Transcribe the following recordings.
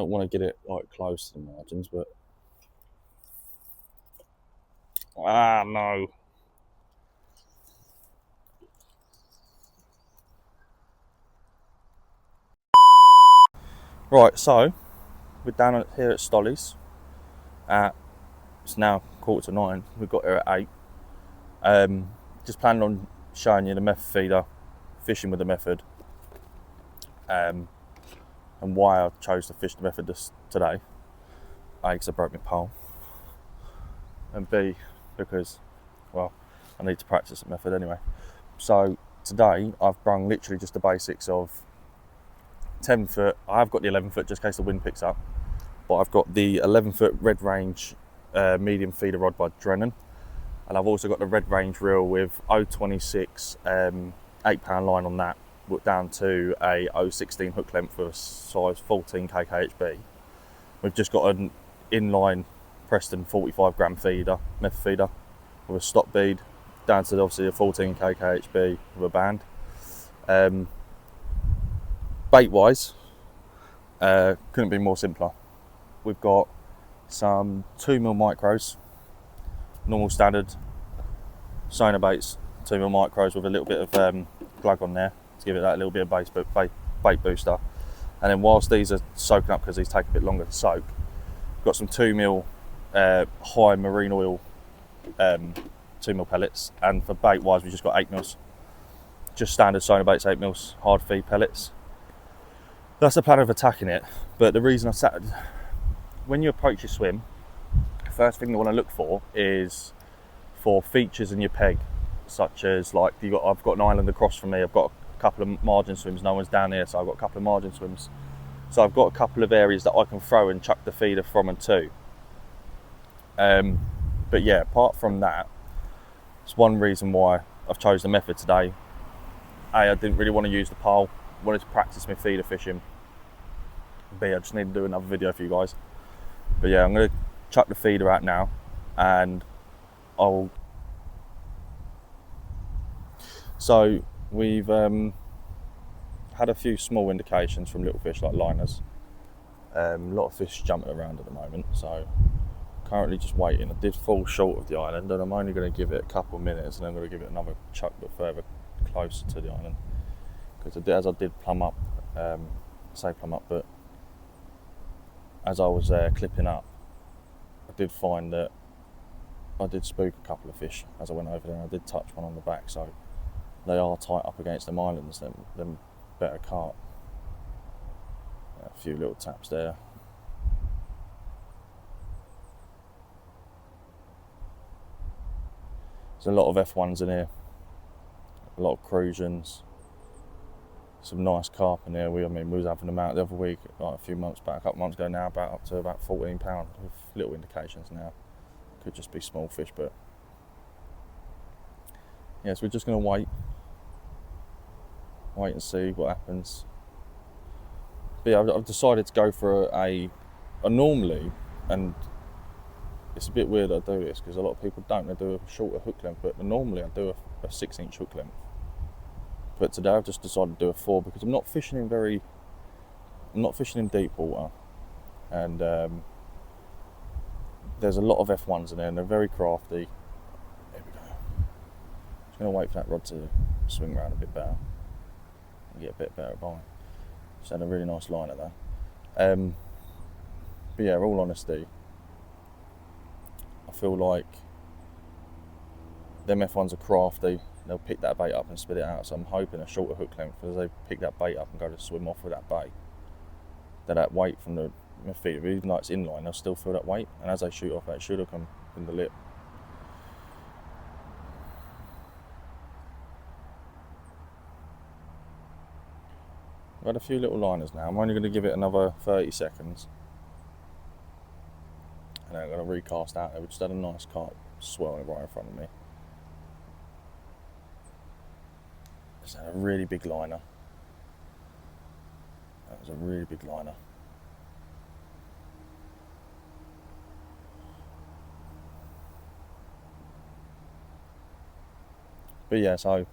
don't want to get it like close to the margins, but no. Right, so we're down here at Stolly's. It's now 8:45. We got here at 8. Just planning on showing you the method feeder, fishing with the method, and why I chose to fish the method today. A, because I broke my pole, and B, because, well, I need to practice the method anyway. So today I've brung literally just the basics of 10 foot. I've got the 11 foot just in case the wind picks up, but I've got the 11 foot red range medium feeder rod by Drennan, and I've also got the red range reel with 0.26 £8 line on that, down to a 0.16 hook length for a size 14 kkhb. We've just got an inline Preston 45 gram feeder, method feeder, with a stop bead down to obviously a 14 kkhb with a band. Bait wise, couldn't be more simpler. We've got some 2mm micros, normal standard sonar baits, 2mm micros with a little bit of glug on there to give it that little bit of bait booster. And then whilst these are soaking up, because these take a bit longer to soak, we've got some 2mm high marine oil 2mm pellets, and for bait wise we've just got 8mm, just standard sonar baits, 8mm hard feed pellets. That's the plan of attacking it. But the reason when you approach your swim, the first thing you want to look for is for features in your peg, such as like I've got an island across from me, I've got a couple of margin swims, no one's down here, so I've got a couple of margin swims. So I've got a couple of areas that I can throw and chuck the feeder from and to. But yeah, apart from that, it's one reason why I've chosen the method today. A, I didn't really want to use the pole, wanted to practice my feeder fishing. B, I just need to do another video for you guys. But yeah, I'm going to chuck the feeder out now, and so we've had a few small indications from little fish like liners. A lot of fish jumping around at the moment, so currently just waiting. I did fall short of the island, and I'm only going to give it a couple of minutes, and then I'm going to give it another chuck but further closer to the island, because as I did plumb up, but as I was clipping up, I did find that I did spook a couple of fish as I went over there, and I did touch one on the back, so they are tight up against them islands, them better carp. A few little taps there. There's a lot of F1s in here, a lot of crusions, some nice carp in there. We was having them out the other week, like a few months back, a couple of months ago now, up to about £14 with little indications now. Could just be small fish, but yes, we're just going to wait and see what happens. But yeah, I've decided to go for a normally, and it's a bit weird I do this because a lot of people don't. They do a shorter hook length, but normally I do a 6-inch hook length. But today I've just decided to do a 4 because I'm not fishing in deep water, and there's a lot of F1s in there, and they're very crafty. There we go. Just going to wait for that rod to swing around a bit better and get a bit better bite. Just had a really nice line at that. But yeah, all honesty, I feel like them F1s are crafty. They'll pick that bait up and spit it out, so I'm hoping a shorter hook length, as they pick that bait up and go to swim off with that bait, that weight from the feeder, even though it's inline, they'll still feel that weight, and as they shoot off, that should have come in the lip. I've had a few little liners now. I'm only going to give it another 30 seconds, and then I'm going to recast out there. We just had a nice carp swirling right in front of me. Just had a really big liner. That was a really big liner. But yeah, so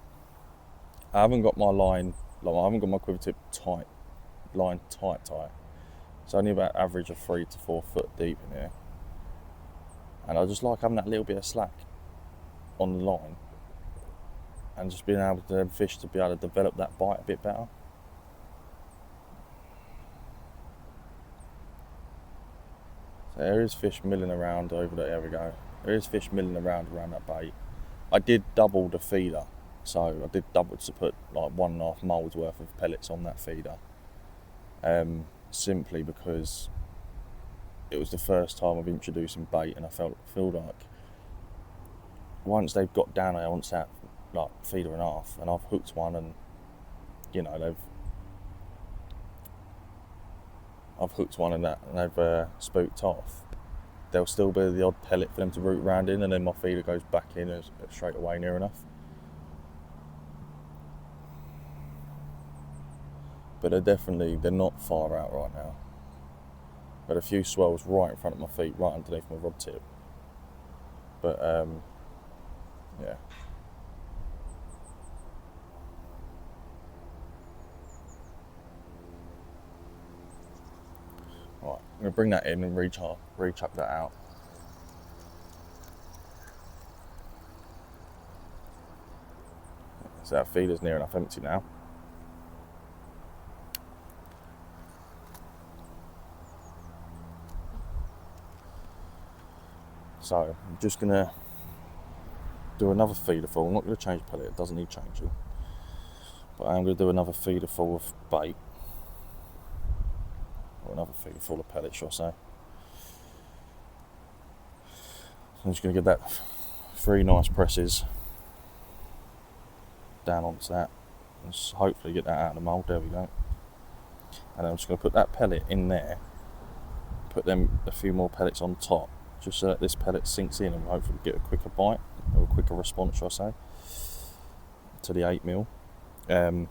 I haven't got my line, I haven't got my quiver tip tight. It's only about average of 3 to 4 foot deep in here. And I just like having that little bit of slack on the line and just being able to fish to be able to develop that bite a bit better. So there is fish milling around over there we go. There is fish milling around that bait. I did double the feeder, so I did double to put like 1.5 moulds worth of pellets on that feeder. Simply because it was the first time of introducing bait, and I feel like once they've got down there once that like feeder and a half, and I've hooked one, and you know I've hooked one and they've spooked off, there'll still be the odd pellet for them to root around in, and then my feeder goes back in straight away near enough. But they're not far out right now. Got a few swells right in front of my feet, right underneath my rod tip. But yeah. Right, I'm gonna bring that in and re-chuck that out. So that feeder's near enough empty now. So I'm just gonna do another feeder full. I'm not gonna change pellet, it doesn't need changing. But I'm gonna do another feeder full of bait. Or another feeder full of pellets, shall I say. So I'm just gonna get that 3 nice presses down onto that. And just hopefully get that out of the mould. There we go. And I'm just gonna put that pellet in there. Put them a few more pellets on top, just so that this pellet sinks in and hopefully get a quicker bite, or a quicker response, shall I say, to the 8mm. I'm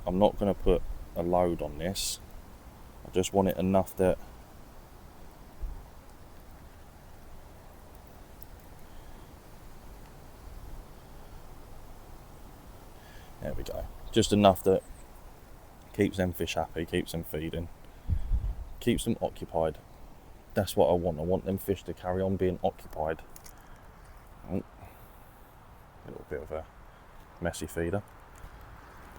not going to put a load on this. I just want it enough that there we go. Just enough that keeps them fish happy, keeps them feeding, keeps them occupied. That's what I want. I want them fish to carry on being occupied. Oh, a little bit of a messy feeder.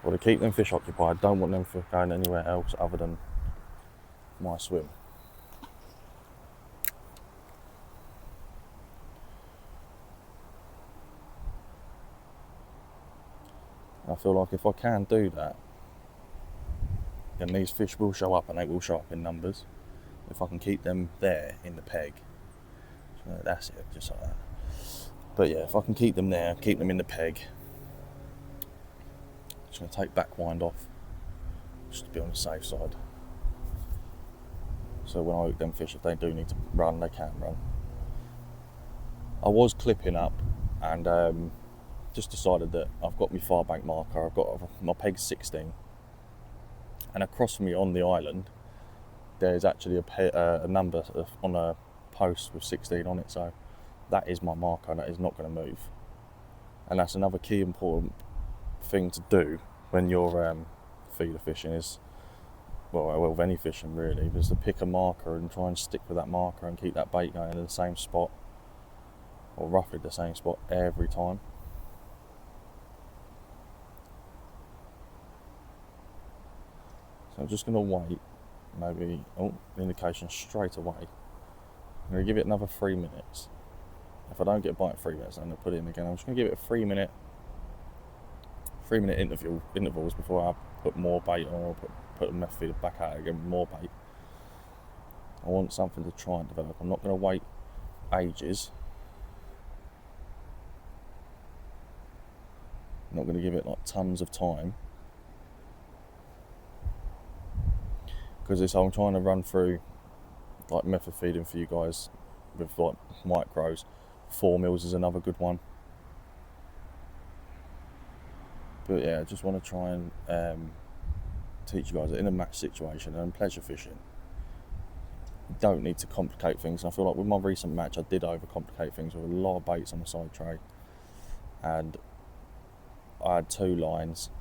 I want to keep them fish occupied. Don't want them fish going anywhere else other than my swim. I feel like if I can do that, then these fish will show up, and they will show up in numbers. If I can keep them there in the peg, so that's it, just like that. But yeah, if I can keep them there, keep them in the peg, just going to take back wind off, just to be on the safe side. So when I hook them fish, if they do need to run, they can run. I was clipping up, and just decided that I've got my far bank marker, I've got my peg 16, and across from me on the island, there's actually a number on a post with 16 on it, so that is my marker, and that is not going to move. And that's another key important thing to do when you're feeder fishing is, well, with any fishing really, is to pick a marker and try and stick with that marker and keep that bait going in the same spot, or roughly the same spot every time. So I'm just going to wait. Maybe, indication straight away. I'm going to give it another 3 minutes. If I don't get a bite in 3 minutes, I'm going to put it in again. I'm just going to give it a 3 minute intervals before I put more bait on, or put the meth feeder back out again with more bait. I want something to try and develop. I'm not going to wait ages. I'm not going to give it like tons of time. Because I'm trying to run through like method feeding for you guys with like micros. 4mm is another good one. But yeah, I just want to try and teach you guys that in a match situation and pleasure fishing, you don't need to complicate things. And I feel like with my recent match, I did overcomplicate things with a lot of baits on the side tray, and I had 2 lines,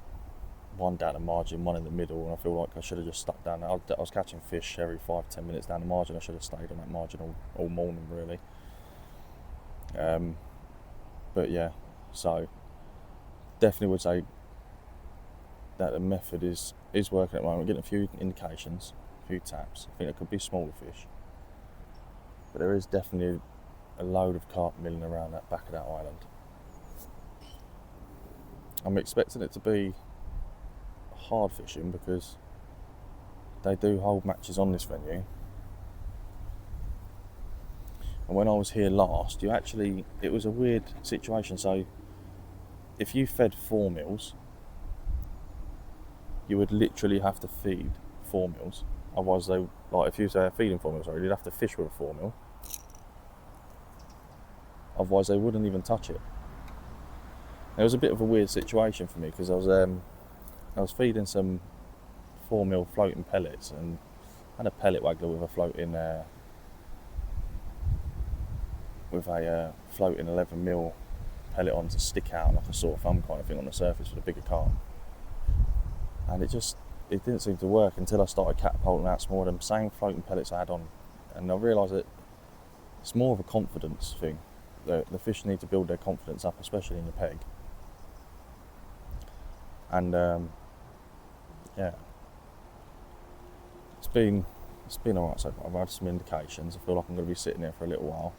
one down the margin, one in the middle, and I feel like I should have just stuck down there. I was catching fish every 5-10 minutes down the margin. I should have stayed on that margin all morning, really. But yeah, so definitely would say that the method is working at the moment. We're getting a few indications, a few taps. I think it could be smaller fish, but there is definitely a load of carp milling around that back of that island. I'm expecting it to be hard fishing because they do hold matches on this venue. And when I was here last, it was a weird situation. So if you fed 4 mils, you would literally have to feed 4 mils. Otherwise, if you say feeding 4 mils, you'd have to fish with a 4 mil. Otherwise, they wouldn't even touch it. It was a bit of a weird situation for me because I was feeding some 4 mil floating pellets and had a pellet waggler with a floating 11 mil pellet on to stick out like a sort of thumb kind of thing on the surface for the bigger carp. And it didn't seem to work until I started catapulting out some more of them same floating pellets I had on, and I realised that it's more of a confidence thing. The fish need to build their confidence up, especially in the peg. And yeah, it's been alright so far. I've had some indications. I feel like I'm going to be sitting there for a little while.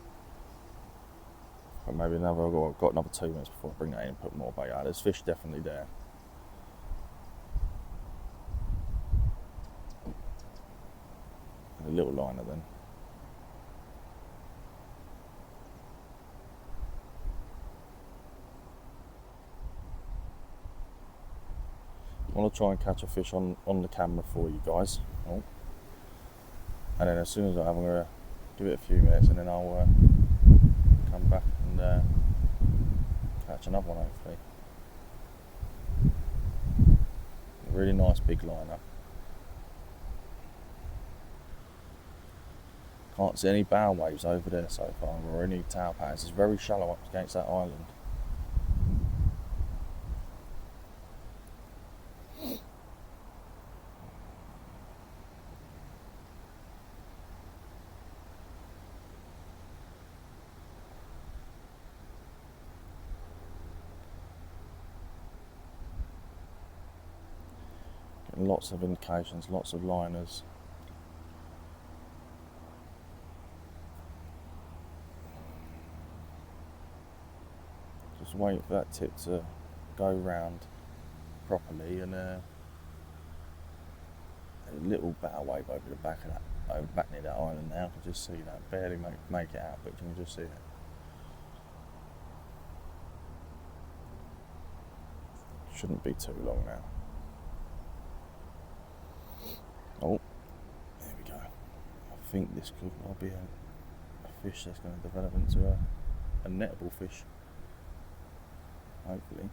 But maybe I've got another 2 minutes before I bring that in and put more bait out. There's fish definitely there. And a little liner then. I want to try and catch a fish on the camera for you guys. Oh. And then as soon as I have, I'm going to give it a few minutes and then I'll come back and catch another one hopefully. A really nice big liner. Can't see any bow waves over there so far or any tail patterns. It's very shallow up against that island. Getting lots of indications, lots of liners. Just waiting for that tip to go round properly, and a little bow wave over the back of that, back near that island now. I can just see that, barely make it out, but can you just see it? Shouldn't be too long now. Oh, there we go. I think this could well be a fish that's going to develop into a nettable fish. Hopefully.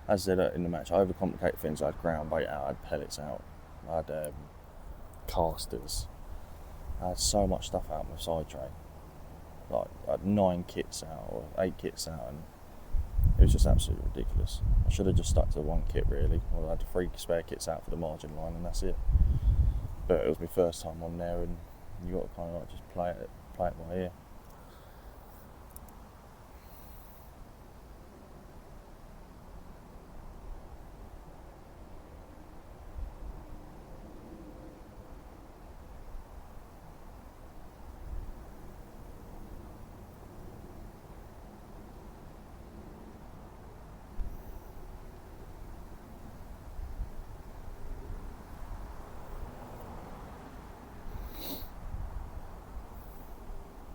As I said in the match, I overcomplicated things. I had ground bait out, I had pellets out, I had casters. I had so much stuff out on my side tray. Like I had 9 kits out or 8 kits out, and it was just absolutely ridiculous. I should have just stuck to the 1 kit really. Well, I had 3 spare kits out for the margin line, and that's it. But it was my first time on there, and you got to kind of like just play it by ear.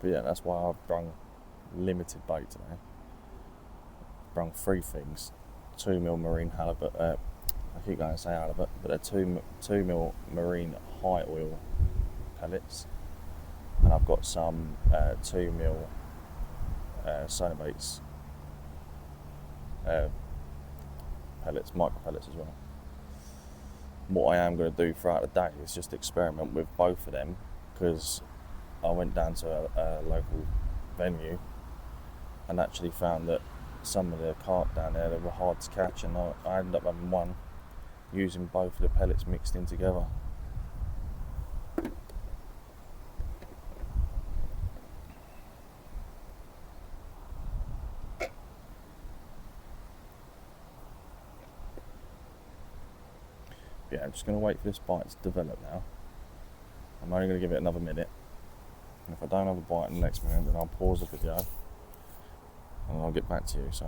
But yeah, that's why I've brung limited bait today. Brung 3 things: 2 mil marine halibut. I keep going to say halibut, but they're 2 mil marine high oil pellets, and I've got some 2 mil Sonobaits pellets, micro pellets as well. What I am going to do throughout the day is just experiment with both of them, because I went down to a local venue and actually found that some of the carp down there that were hard to catch, and I ended up having one using both of the pellets mixed in together. Yeah, I'm just going to wait for this bite to develop now. I'm only going to give it another minute. And if I don't have a bite in the next minute, then I'll pause the video and I'll get back to you. So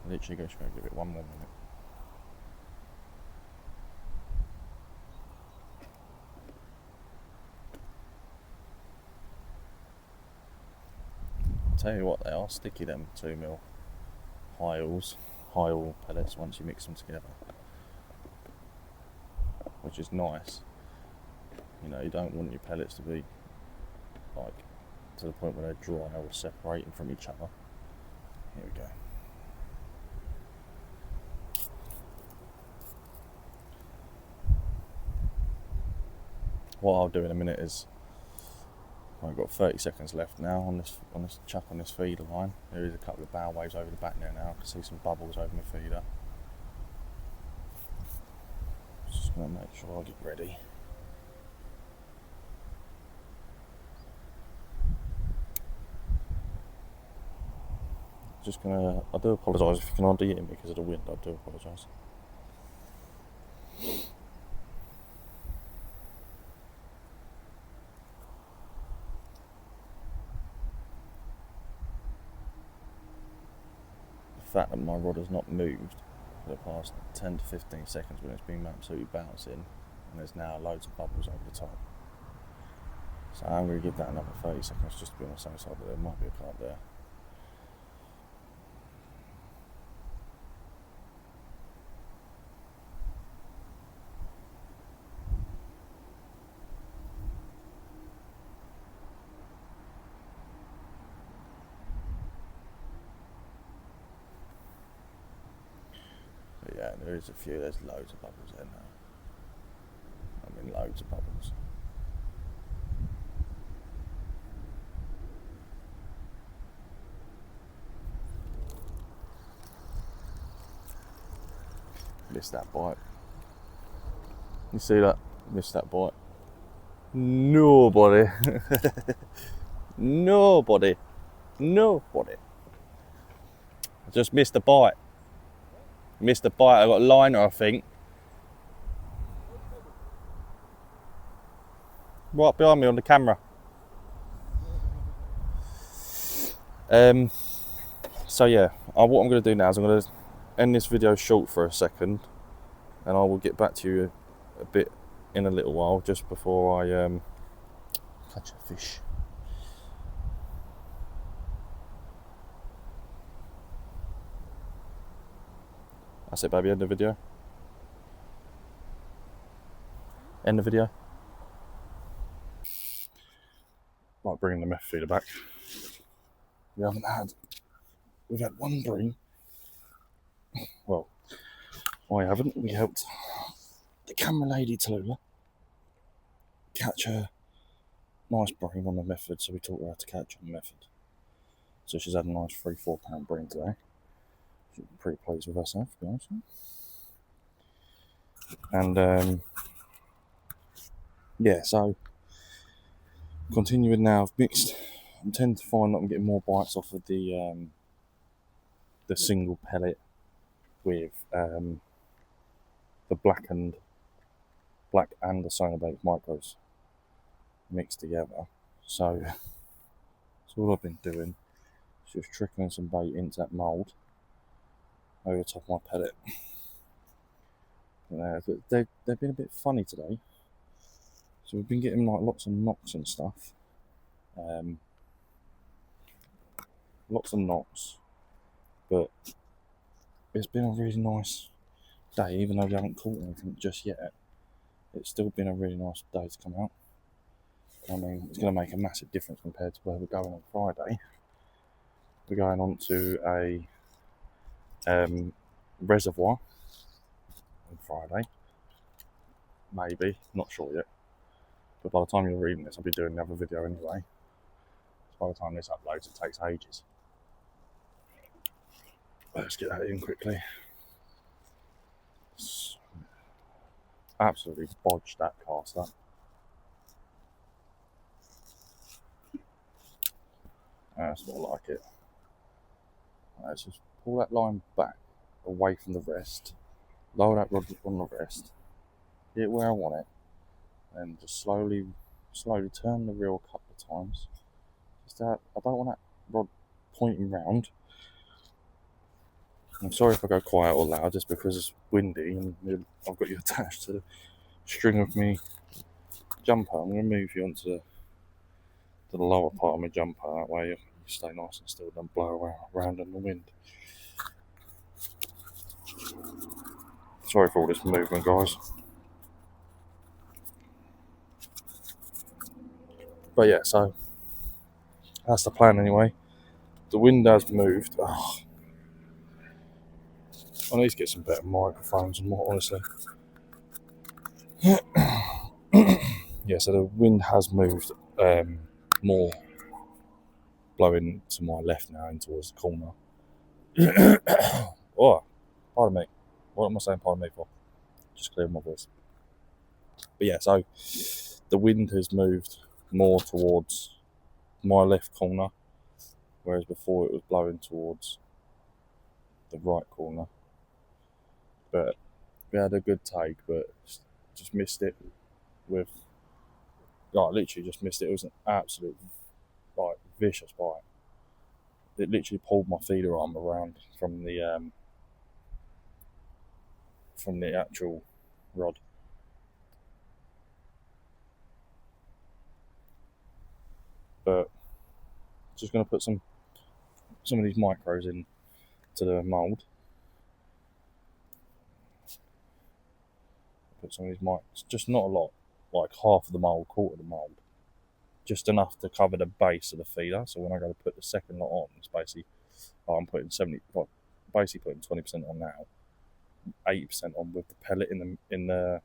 I'm literally just going to give it one more minute. I'll tell you what, they are sticky, them 2mm high oil pellets once you mix them together, which is nice. You know, you don't want your pellets to be like to the point where they're dry or separating from each other. Here we go. What I'll do in a minute is, I've got 30 seconds left now on this chuck on this feeder line. There is a couple of bow waves over the back there now. I can see some bubbles over my feeder. Just going to make sure I get ready. I do apologise if you can hardly hear me because of the wind. I do apologise. The fact that my rod has not moved for the past 10 to 15 seconds when it's been absolutely bouncing, and there's now loads of bubbles over the top. So I'm going to give that another 30 seconds just to be on the same side that there might be a carp there. But yeah, there is a few, there's loads of bubbles there now. I mean, loads of bubbles. Missed that bite. You see that? Missed that bite. Nobody. Nobody. Nobody. I just missed a bite. Missed a bite. I got a liner, I think. Right behind me on the camera. So yeah, what I'm going to do now is I'm going to end this video short for a second, and I will get back to you a bit in a little while, just before I catch a fish. That's it, baby. End the video. End the video. Like bringing the meth feeder back. We've had one bream. Well, I haven't. We helped the camera lady Tallulah catch her nice bream on the method, so we taught her how to catch on the method. So she's had a nice 3-4 pound bream today. She's pretty pleased with herself, to be honest. And yeah, so continuing now, I've mixed. I tend to find that I'm getting more bites off of the single pellet with the black and the Sonobake micros mixed together. So that's all I've been doing. Just trickling some bait into that mould over the top of my pellet. They've been a bit funny today. So we've been getting like lots of knocks and stuff. Lots of knocks. But it's been a really nice day, even though we haven't caught anything just yet. It's still been a really nice day to come out. I mean, it's going to make a massive difference compared to where we're going on Friday. We're going on to a reservoir on Friday. Maybe, not sure yet. But by the time you're reading this, I'll be doing another video anyway. By the time this uploads, it takes ages. Let's get that in quickly. Absolutely bodged that cast up. That's more like it. Let's just pull that line back away from the rest, lower that rod on the rest, get it where I want it, and just slowly turn the reel a couple of times. Just that I don't want that rod pointing round. I'm sorry if I go quiet or loud, just because it's windy and I've got you attached to the string of me jumper. I'm going to move you onto the lower part of my jumper, that way you stay nice and still, don't blow around in the wind. Sorry for all this movement, guys. But yeah, so that's the plan anyway. The wind has moved. Oh, I need to get some better microphones and more, honestly. Yeah, so the wind has moved more, blowing to my left now in towards the corner. Oh, pardon me. What am I saying pardon me for? Just clearing my voice. But yeah, so the wind has moved more towards my left corner, whereas before it was blowing towards the right corner. But we had a good take, but just missed it with, like, literally just missed it. It was an absolute, like, vicious bite. It literally pulled my feeder arm around from the actual rod. But just going to put some of these micros in to the mould. Put some of these mics, just not a lot, like half of the mould, quarter of the mould, just enough to cover the base of the feeder. So when I go to put the second lot on, it's basically, I'm putting 20% on now, 80% on with the pellet in the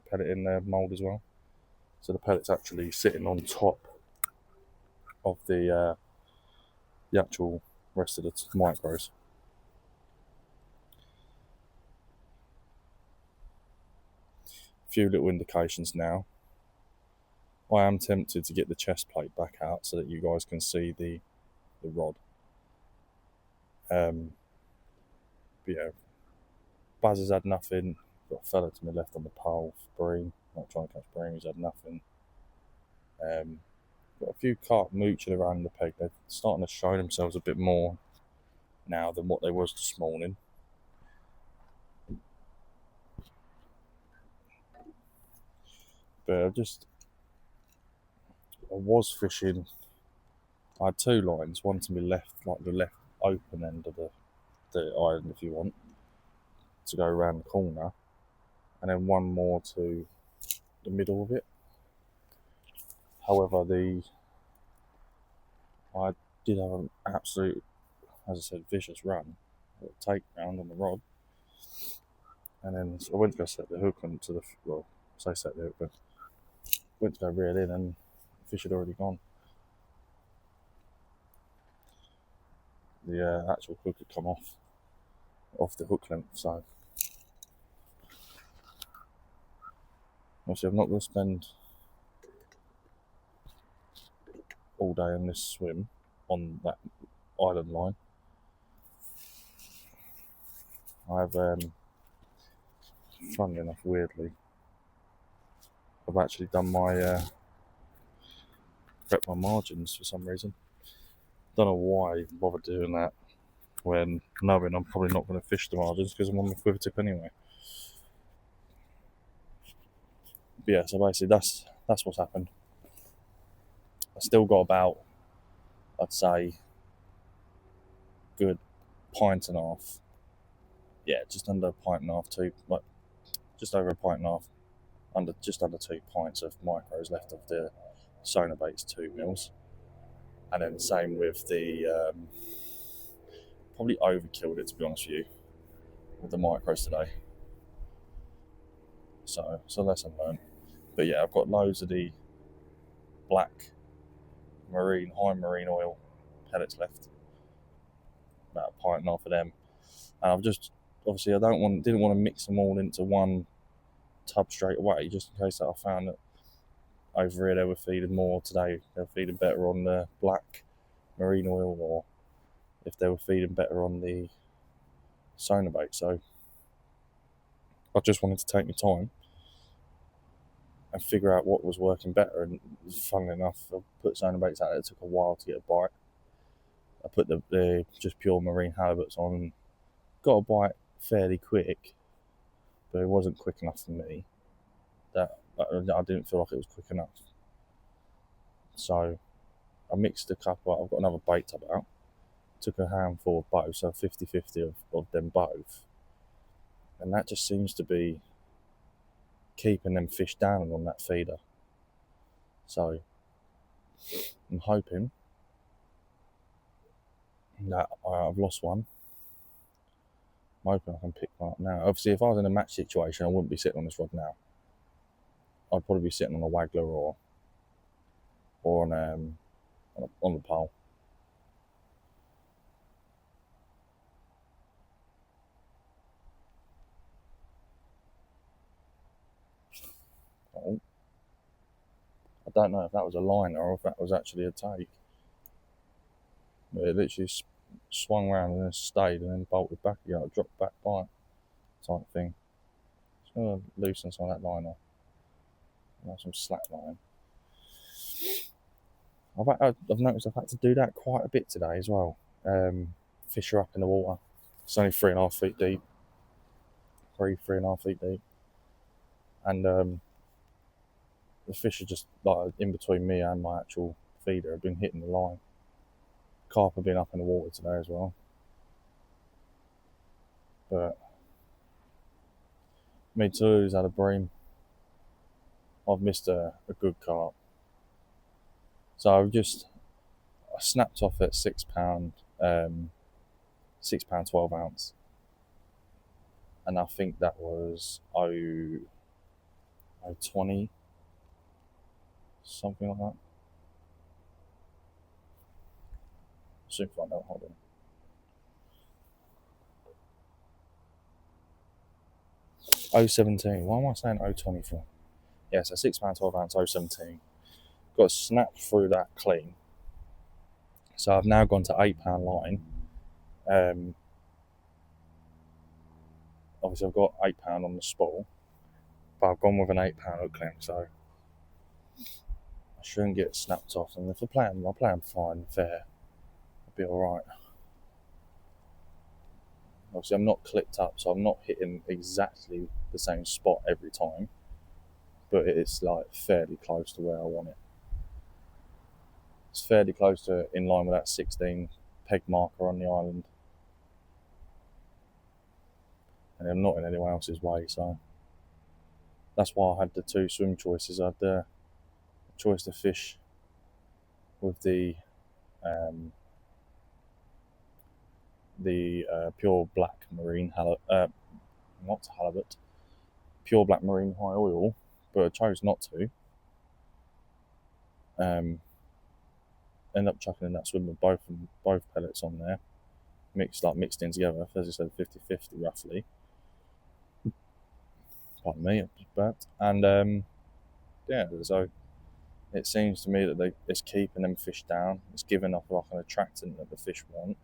pellet in the mould as well. So the pellet's actually sitting on top of the actual rest of the micros. A few little indications now. I am tempted to get the chest plate back out so that you guys can see the rod. But yeah, Buzz has had nothing. Got a fella to my left on the pole for bream. Not trying to catch bream, he's had nothing. Got a few carp mooching around the peg. They're starting to show themselves a bit more now than what they was this morning. But I was fishing. I had two lines, one to my left, like the left open end of the island, if you want, to go around the corner, and then one more to the middle of it. However, I did have an absolute, as I said, vicious run, a take round on the rod, and then I went to go set the hook onto set the hook, but went to go reel in, and the fish had already gone. The actual hook had come off the hook length, so obviously I'm not going to spend all day on this swim on that island line. I've funnily enough, weirdly, I've actually done my prep my margins for some reason. Don't know why I even bothered doing that when knowing I'm probably not going to fish the margins because I'm on the quiver tip anyway. But yeah, so basically that's what's happened. I still got about, I'd say, good pint and a half. Yeah, just under a pint and a half, just over a pint and a half, just under 2 pints of micros left of the Sonobaits 2 mils. And then same with the, probably overkilled it, to be honest with you, with the micros today. So lesson learned. But yeah, I've got loads of the black high marine oil pellets left. about a pint and half of them. And I've just, obviously I didn't want to mix them all into one tub straight away, just in case that I found that over here they were feeding more today, they were feeding better on the black marine oil, or if they were feeding better on the Sonobate. So I just wanted to take my time and figure out what was working better. And funnily enough, I put Sonobates out there. It took a while to get a bite. I put the just pure marine halibuts on and got a bite fairly quick, but it wasn't quick enough for me. That I didn't feel like it was quick enough. So I mixed a couple. I've got another bait tub out. Took a handful of both, so 50-50 of them both. And that just seems to be keeping them fish down on that feeder. So I'm hoping that I've lost one. I'm hoping I can pick one up now. Obviously, if I was in a match situation, I wouldn't be sitting on this rod now. I'd probably be sitting on a waggler or on the pole. Oh, I don't know if that was a liner or if that was actually a take. But it literally swung around and then stayed and then bolted back again, a drop back bite type thing. Just gonna loosen some of that liner. Have some slack line. I've noticed I've had to do that quite a bit today as well. Fish are up in the water. It's only 3.5 feet deep. 3.5 feet deep. And the fish are just like in between me and my actual feeder. Have been hitting the line. Carp have been up in the water today as well. But me too's had a bream. I've missed a good carp. So I snapped off at £6, £6 12 ounce. And I think that was 0.20, something like that. Soon find out, hold on. 0.17. Why am I saying 0.20 for? Yeah, so £6 12 ounce 0.17. Got snapped through that clean. So I've now gone to £8 line. Obviously I've got £8 on the spool, but I've gone with an £8 hook clamp, so I shouldn't get snapped off. And if I play them fine, fair, I'll be alright. Obviously I'm not clipped up, so I'm not hitting exactly the same spot every time, but it's like fairly close to where I want it. It's fairly close to in line with that 16 peg marker on the island. And I'm not in anyone else's way, so that's why I had the two swim choices. I had the choice to fish with the pure black marine pure black marine high oil, but I chose not to. End up chucking in that swim with both pellets on there, mixed in together, as I said, 50-50 roughly. Pardon me, but and yeah, so it seems to me that it's keeping them fish down. It's giving off like an attractant that the fish want.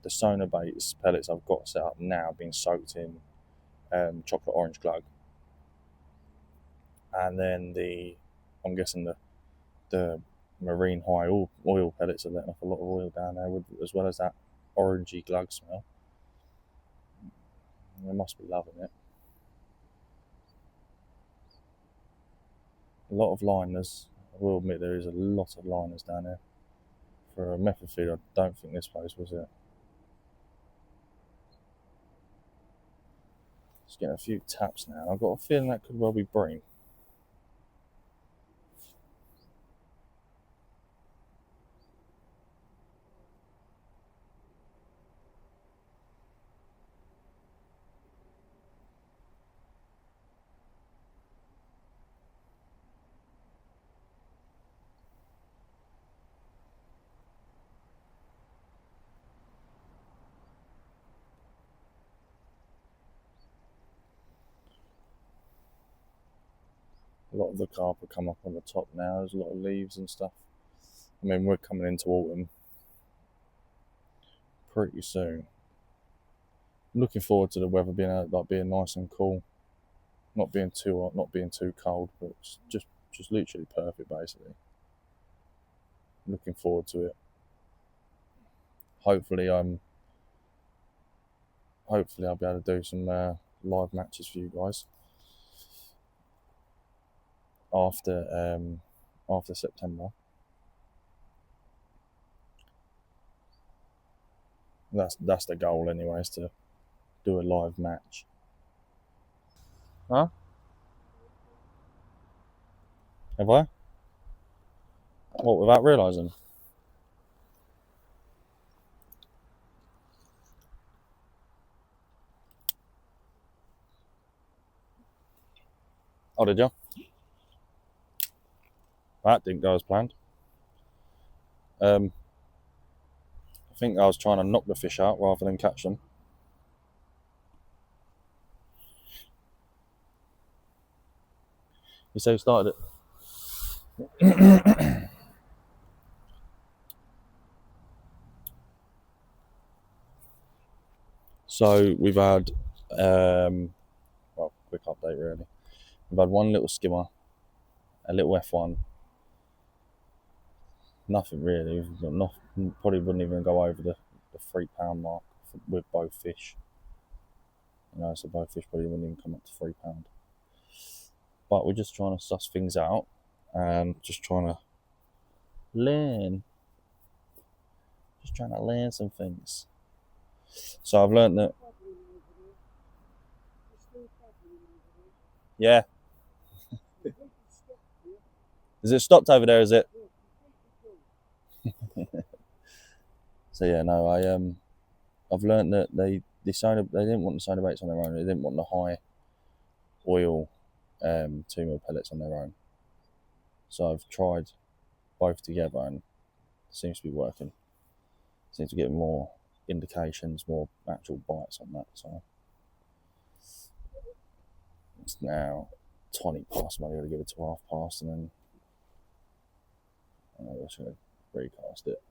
The Sonobate pellets I've got set up now being soaked in chocolate orange glug, and then I'm guessing the marine high oil pellets are letting off a lot of oil down there, as well as that orangey glug smell. They must be loving it. A lot of liners. I will admit there is a lot of liners down there. For a method feed, I don't think this place was it. Just getting a few taps now. I've got a feeling that could well be bream. A lot of the carpet come up on the top now. There's a lot of leaves and stuff. I mean, we're coming into autumn pretty soon. I'm looking forward to the weather being nice and cool, not being too hot, not being too cold, but it's just literally perfect, basically. Looking forward to it. Hopefully I'll be able to do some live matches for you guys after September. That's the goal anyway, is to do a live match. Huh? Have I? What, without realising? Oh, did you? That didn't go as planned. I think I was trying to knock the fish out rather than catch them. You say you started it? So we've had, quick update really. We've had one little skimmer, a little F1. Nothing really. We've got nothing, probably wouldn't even go over the £3 mark with both fish. So both fish probably wouldn't even come up to £3. But we're just trying to suss things out and just trying to learn. Just trying to learn some things. So I've learned that. Yeah. Is it stopped over there? Is it? So yeah, no, I've learned that they didn't want the soda baits on their own. They didn't want the high oil 2mm pellets on their own. So I've tried both together and it seems to be working. Seems to get more indications, more actual bites on that. So it's now 20 past. I'm going to give it to 1/2 and then I'm just going to recast it.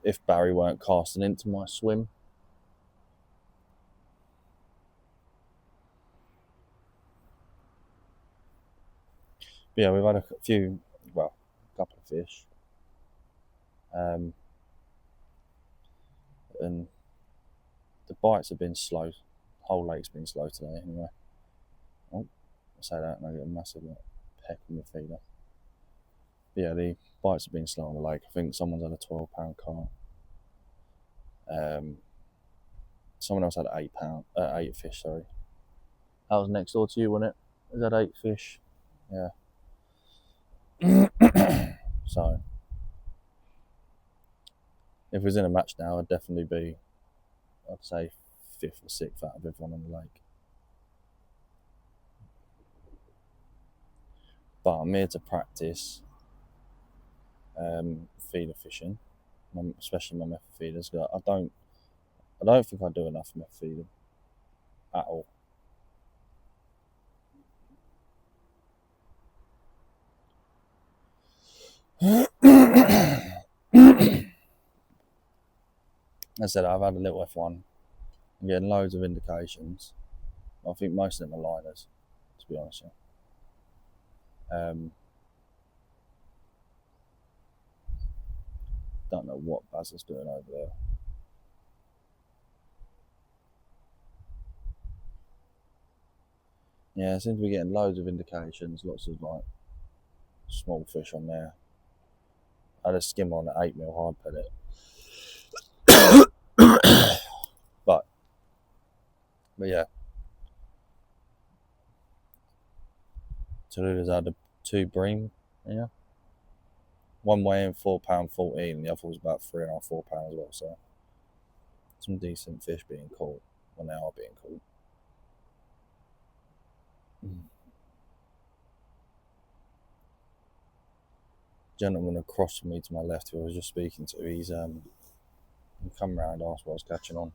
If Barry weren't casting into my swim. But yeah, we've had a couple of fish. And the bites have been slow. The whole lake's been slow today anyway. Oh, I say that and I get a massive peck on the feeder. But yeah, the bites have been slow on the lake. I think someone's had a £12 carp. Someone else had 8 fish, sorry. That was next door to you, wasn't it? Is that 8 fish? Yeah. So, if it was in a match now, I'd definitely be, I'd say, 5th or 6th out of everyone on the lake. But I'm here to practice feeder fishing, especially my method feeders. I don't think I do enough method feeding at all. As I said, I've had a little F1. I'm getting loads of indications. I think most of them are liners, to be honest with you. Don't know what Baz is doing over there. Yeah, I seem to be getting loads of indications, lots of like small fish on there. I had a skim on an 8mm hard pellet. but yeah. Tallulah's had a 2 bream, yeah. One weighing £4.14 and the other was about £3.5, £4 as well, so some decent fish being caught when they are being caught. Gentleman across from me to my left who I was just speaking to, he come round, asked what I was catching on.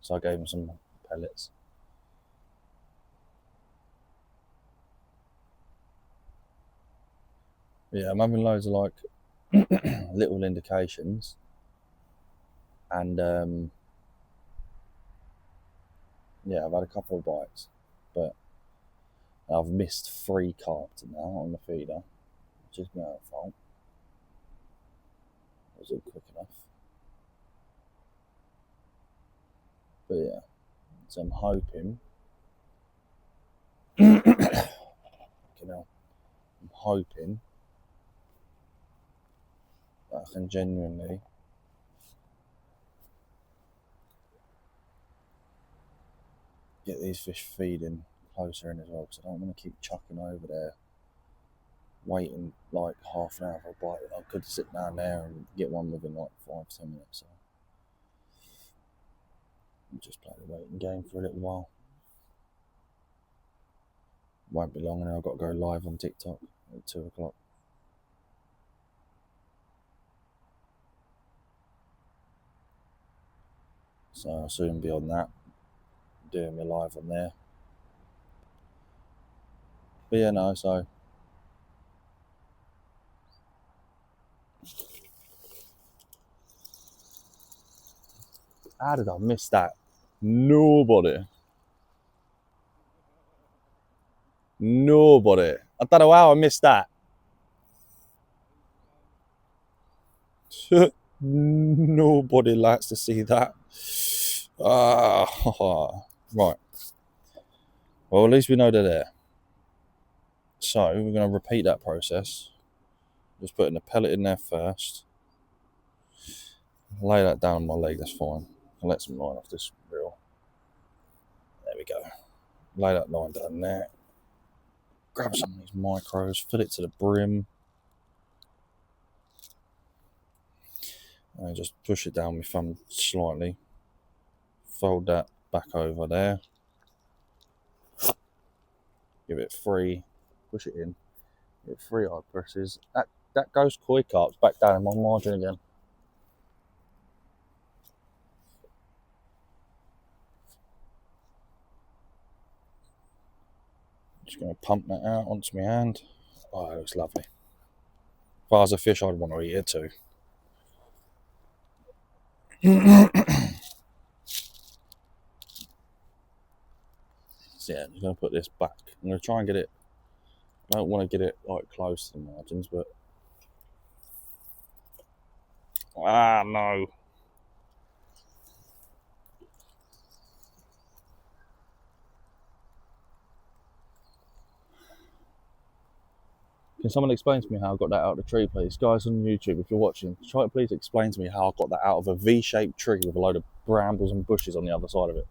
So I gave him some pellets. Yeah, I'm having loads of like little indications, and yeah, I've had a couple of bites, but I've missed 3 carbs now on the feeder, which is my own fault. It wasn't quick enough. But yeah, so I'm hoping, you know, I'm hoping that I can genuinely get these fish feeding closer in as well, because I don't want to keep chucking over there, waiting like half an hour for a bite. I could sit down there and get one within like 5-10 minutes. So I'll just play the waiting game for a little while. Won't be long, and I've got to go live on TikTok at 2 o'clock. So I'll soon be on that, doing my live on there. But yeah, no, so how did I miss that? Nobody. I don't know how I missed that. Nobody likes to see that. Right. Well, at least we know they're there. So we're going to repeat that process. Just putting the pellet in there first. Lay that down on my leg, that's fine. I'll let some line off this reel. There we go. Lay that line down there. Grab some of these micros, fill it to the brim. And just push it down with my thumb slightly. Fold that back over there. Give it 3. Push it in. Give it 3 hard presses. That goes koi carps back down in my margin again. Just going to pump that out onto my hand. Oh, it looks lovely. If I was a fish, I'd want to eat it too. So yeah, I'm just going to put this back. I'm going to try and get it. I don't want to get it like close to the margins, but no. Can someone explain to me how I got that out of the tree, please? Guys on YouTube, if you're watching, try to please explain to me how I got that out of a V-shaped tree with a load of brambles and bushes on the other side of it.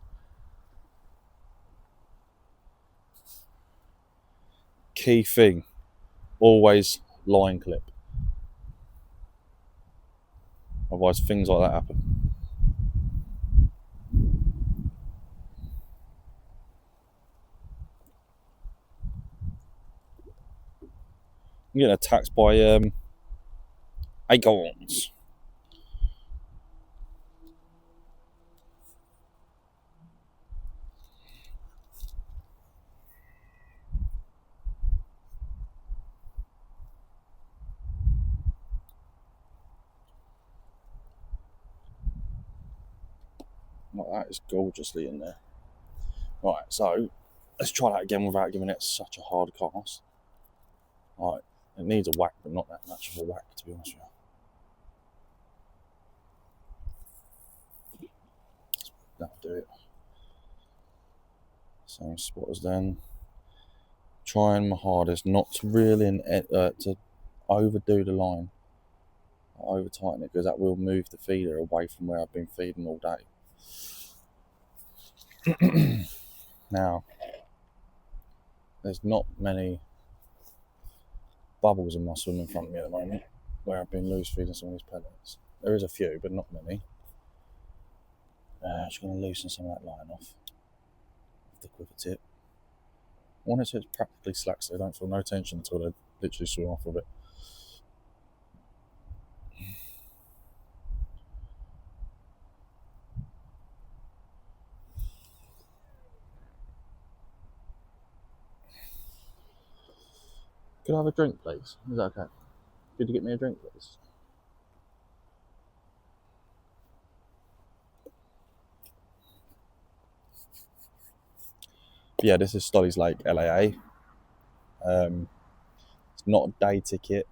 Key thing, always line clip. Otherwise things like that happen. I'm getting attacked by acorns. Like that is gorgeously in there. Right, so let's try that again without giving it such a hard cast. Right, it needs a whack, but not that much of a whack, to be honest with you. That'll do it. Same spot as then. Trying my hardest not to reel in to overdo the line, over tighten it, because that will move the feeder away from where I've been feeding all day. Now, there's not many bubbles in my swim in front of me at the moment where I've been loose feeding some of these pellets. There is a few, but not many. Just going to loosen some of that line off the quiver tip. I want it so it's practically slack so they don't feel no tension until they literally swim off of it. Could I have a drink, please? Is that okay? Could you get me a drink, please? Yeah, this is Stolly's Lake, LAA. It's not a day ticket.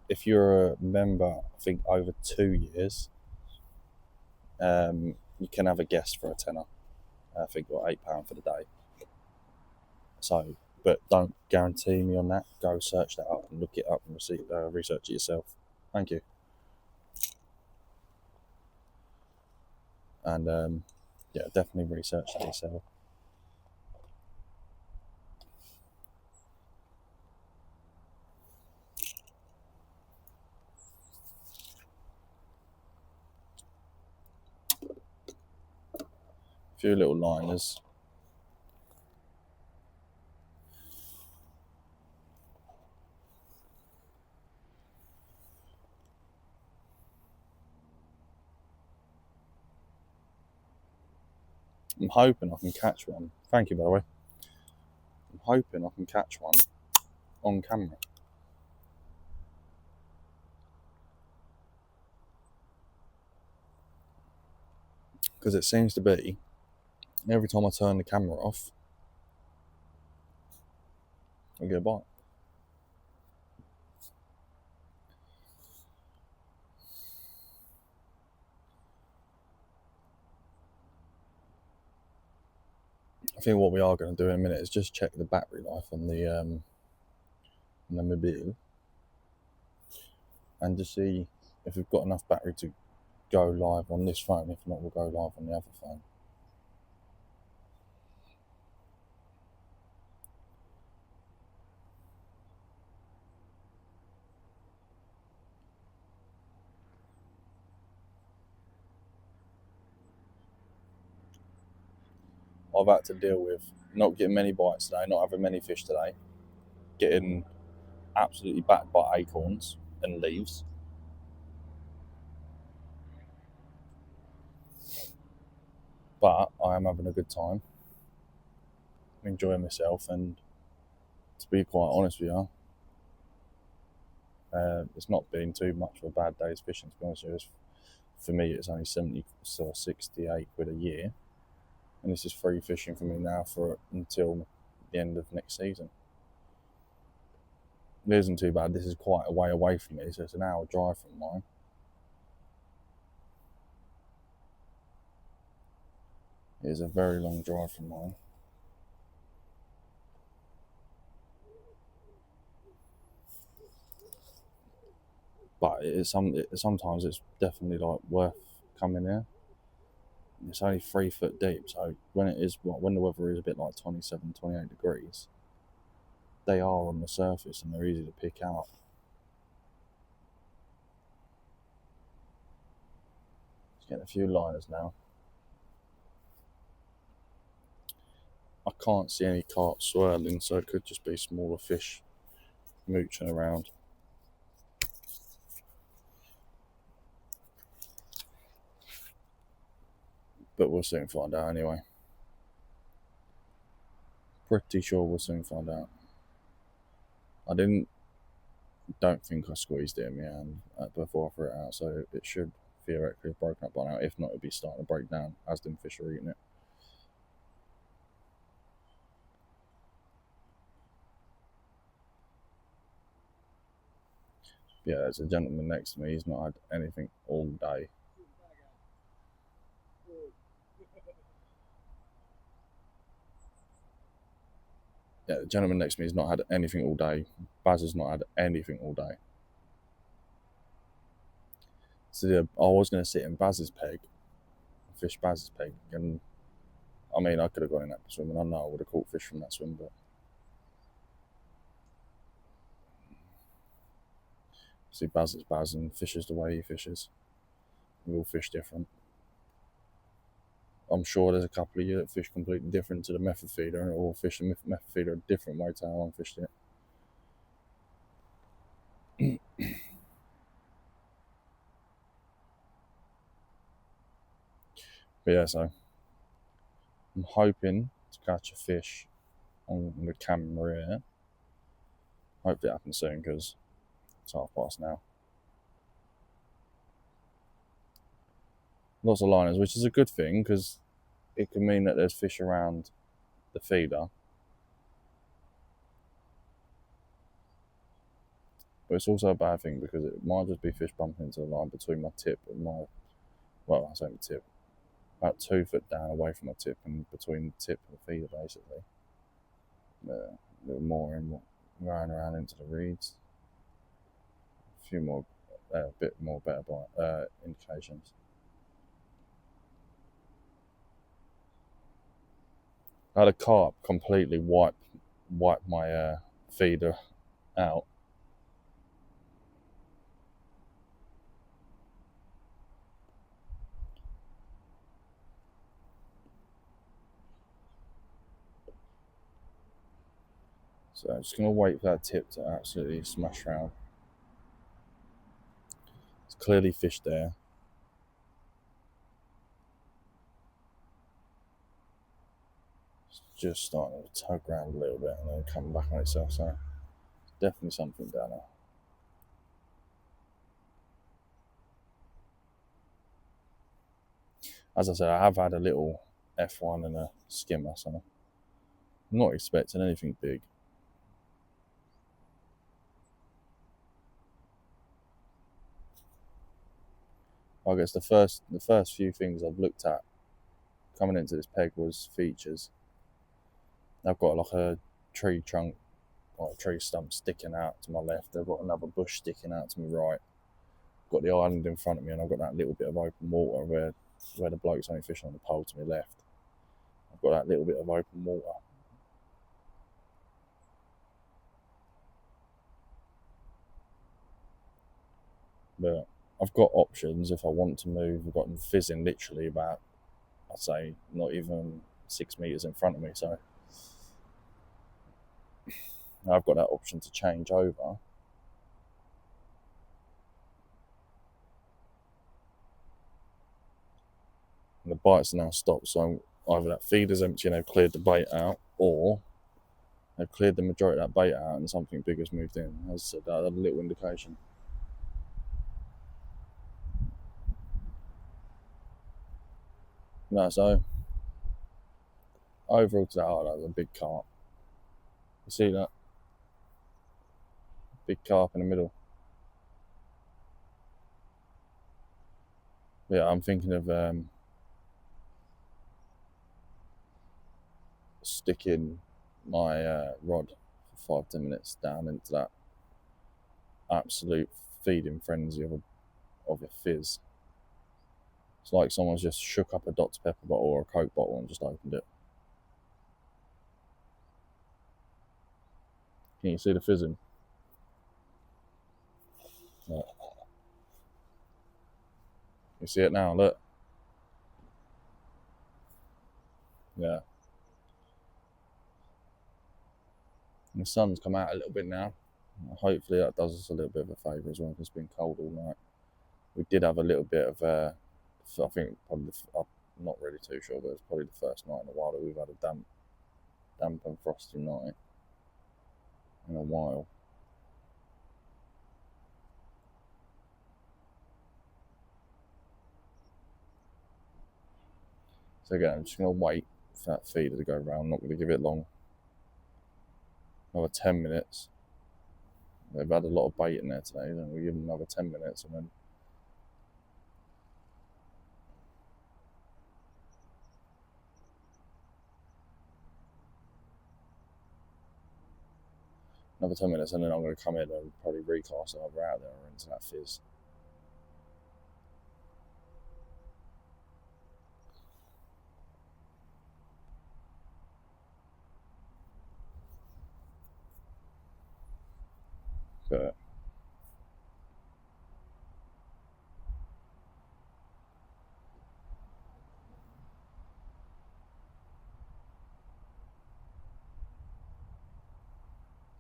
If you're a member, I think over 2 years, you can have a guest for a tenner. I think, or £8 for the day. So, but don't guarantee me on that. Go search that up and look it up and research it yourself. Thank you. And yeah, definitely research that yourself. A few little liners. I'm hoping I can catch one. Thank you, by the way. I'm hoping I can catch one on camera. Because it seems to be, every time I turn the camera off, I get a bite. I think what we are going to do in a minute is just check the battery life on the mobile, and just see if we've got enough battery to go live on this phone. If not, we'll go live on the other phone. I've had to deal with not getting many bites today, not having many fish today, getting absolutely backed by acorns and leaves. But I am having a good time, enjoying myself, and to be quite honest with you, it's not been too much of a bad day's fishing, to be honest with you. For me, it's only 70 or 68 quid a year, and this is free fishing for me now for until the end of next season. It isn't too bad. This is quite a way away from me, so it's an hour drive from mine. It is a very long drive from mine. But sometimes it's definitely like worth coming here. It's only 3 foot deep, so when the weather is a bit like 27, 28 degrees, they are on the surface and they're easy to pick out. Just getting a few liners now. I can't see any carp swirling, so it could just be smaller fish mooching around. But we'll soon find out anyway. Pretty sure we'll soon find out. Don't think I squeezed it in my hand before I threw it out, so it should theoretically have broken up by now. If not, it'd be starting to break down as them fish are eating it. Yeah, there's a gentleman next to me. He's not had anything all day. Yeah, the gentleman next to me has not had anything all day. Baz has not had anything all day. So yeah, I was going to sit in Baz's peg, fish Baz's peg, and I mean, I could have gone in that swim, and I know I would have caught fish from that swim, but see, Baz is Baz and fishes the way he fishes. We all fish different. I'm sure there's a couple of you that fish completely different to the method feeder, or fish the method feeder a different way to how I fished it. But yeah, so I'm hoping to catch a fish on the camera here. Hopefully it happens soon, because It's 1:30 now. Lots of liners, which is a good thing because it can mean that there's fish around the feeder. But it's also a bad thing because it might just be fish bumping into the line between my tip and my, well, I say my tip, about 2 foot down away from my tip and between the tip and the feeder basically. A little more in, going around into the reeds. A few more, a bit more better indications. I had a carp completely wipe my feeder out. So I'm just going to wait for that tip to absolutely smash round. There's clearly fish there. It's just starting to tug around a little bit and then come back on itself. So definitely something down there. As I said, I have had a little F1 and a skimmer, so I'm not expecting anything big. I guess the first few things I've looked at coming into this peg was features. I've got like a tree trunk or a tree stump sticking out to my left. I've got another bush sticking out to my right. I've got the island in front of me, and I've got that little bit of open water where the bloke's only fishing on the pole to my left. I've got that little bit of open water. But I've got options if I want to move. I've got them fizzing literally about, I'd say, not even 6 meters in front of me. So I've got that option to change over. And the bites now stopped. So either that feeder's empty and they've cleared the bait out, or they've cleared the majority of that bait out and something big has moved in. As I said, that's a little indication. No, so overall today, that was a big carp. You see that? Big carp in the middle. Yeah, I'm thinking of sticking my rod for 5-10 minutes down into that absolute feeding frenzy of a fizz. It's like someone's just shook up a Dr Pepper bottle or a Coke bottle and just opened it. Can you see the fizzing? Yeah. You see it now, look. Yeah. And the sun's come out a little bit now. Hopefully that does us a little bit of a favour as well, because it's been cold all night. We did have a little bit of, I think probably, I'm not really too sure, but it's probably the first night in a while that we've had a damp and frosty night in a while. So again, I'm just going to wait for that feeder to go round. I'm not going to give it long. Another 10 minutes. They've had a lot of bait in there today, then we give them another 10 minutes and then another 10 minutes, and then I'm going to come in and probably recast either out there or into that fizz. But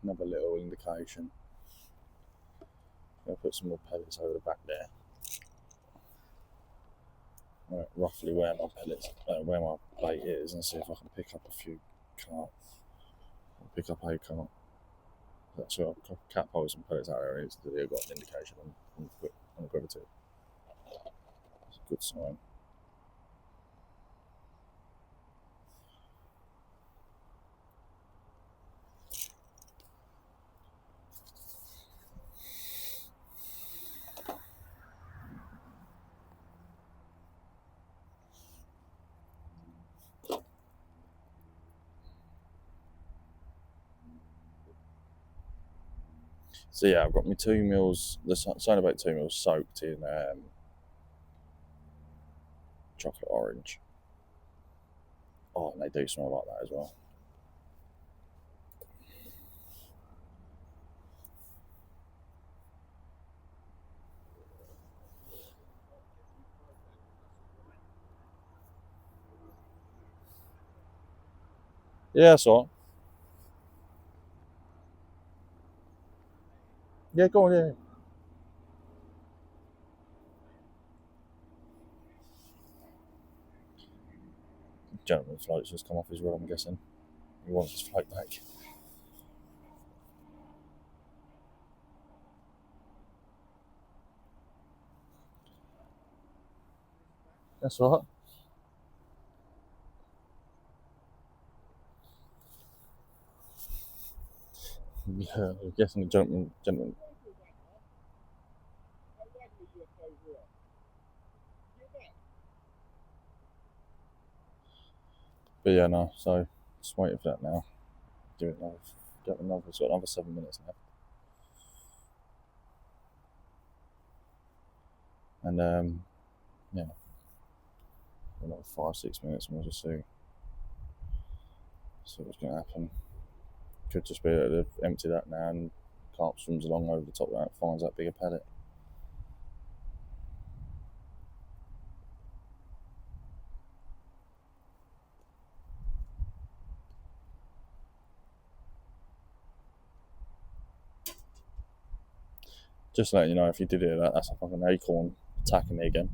another little indication. I'm going to put some more pellets over the back there. Right, roughly where my where my bait is, and see if I can pick up a few carp. Pick up a carp. That's why I'll cat holes and pellets out there is that they've got an indication on gravity. It's a good sign. So yeah, I've got my 2 mils, the Cyanobate 2 mils soaked in chocolate orange. Oh, and they do smell like that as well. Yeah, that's all right. Yeah, go on, yeah. Gentleman's float's just come off his rod, I'm guessing. He wants his float back. That's all right. Yeah, I'm guessing the gentleman. But yeah, no, so just waiting for that now. Do it another, it's got another 7 minutes left. And yeah, another 5-6 minutes, and we'll just see what's going to happen. Could just be that they've emptied that now and carp swims along over the top of that, finds that bigger pellet. Just letting you know, if you did hear that, that's a fucking acorn attacking me again.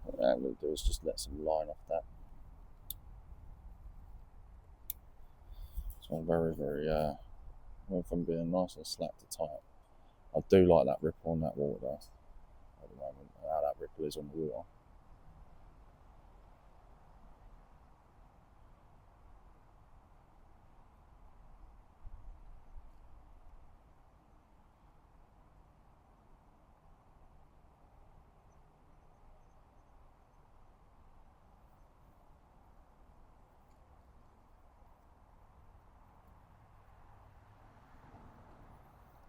What I'm going to do is just let some line off that. So I'm very, very, went from being nice and slack to tight. I do like that ripple on that water though, at the moment, and how that ripple is on the water.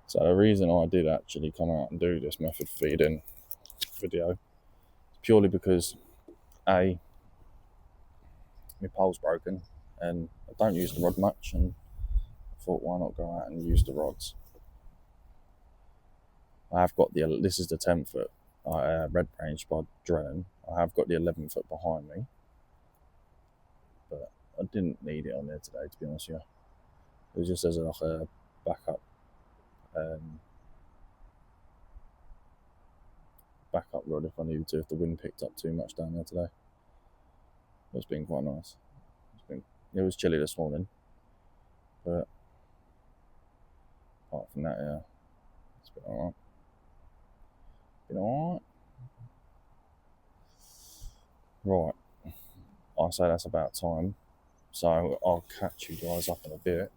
So the reason I did actually come out and do this method feeding video is purely because A, my pole's broken and I don't use the rod much, and I thought why not go out and use the rods. I have got this is the 10 foot red range by Drennan. I have got the 11 foot behind me, but I didn't need it on there today, to be honest with you. It was just as like a backup rod if I needed to, if the wind picked up too much down there today. It's been quite nice. It was chilly this morning, but apart from that, yeah, it's been alright. Right, I say that's about time, so I'll catch you guys up in a bit.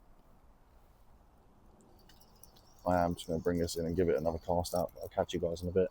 I am just going to bring this in and give it another cast out. I'll catch you guys in a bit.